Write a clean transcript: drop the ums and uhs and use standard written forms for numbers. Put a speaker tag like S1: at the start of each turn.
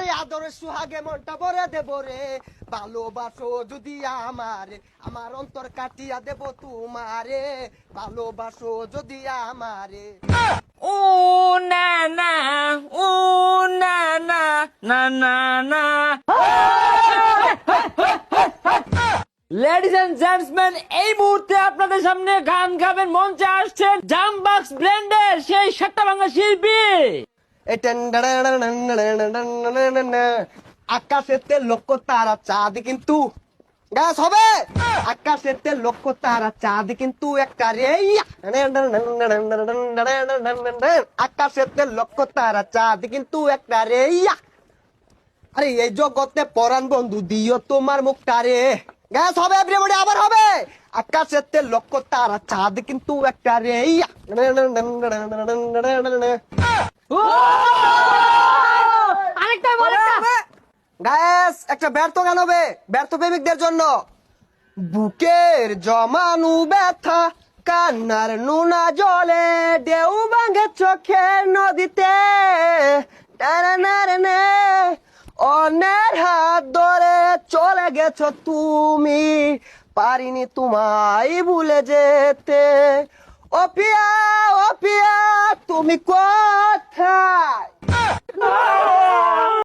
S1: আরে আদরের সুহাগে মনটা ভরে দেব রে, ভালোবাসো যদি আমারে, আমার অন্তর কাটিয়া দেব তোমারে, ভালোবাসো যদি আমারে।
S2: ও না না, ও না না, না না না। লেডিজ এন্ড জেন্টসম্যান, এই মুহূর্তে আপনাদের সামনে গান গাবেন মঞ্চে আসছেন জামবাক্স ব্র্যান্ডের সেই সাতটা ভাঙা শিল্পী।
S1: আকাশেতে লক্ষ তারা চাঁদ কিন্তু গাছ হবে, আকাশেতে লক্ষ তারা চাঁদ কিন্তু একটা রে, আকাশেতে লক্ষ তারা চাঁদ কিন্তু একটা রে। আরে এই জগতে পরাণ বন্ধু দিও তোমার মুখটা রে। গ্যাস হবে এভরিবডি, আবার হবে। আকাশেতে লক্ষ তারা চাঁদ কিন্তু একটা রে।
S2: আরেকটা আরেকটা।
S1: গ্যাস একটা ব্যর্থ গান হবে ব্যর্থ প্রেমিকদের জন্য। বুকের জমানু ব্যথা কান্নার নুনা জলে ঢেউ ভাঙে চোখের নদীতে, অন্যের হাত ধরে চলে গেছো তুমি, পারিনি তোমায় ভুলে যেতে। ও পিয়া তুমি কোথায়?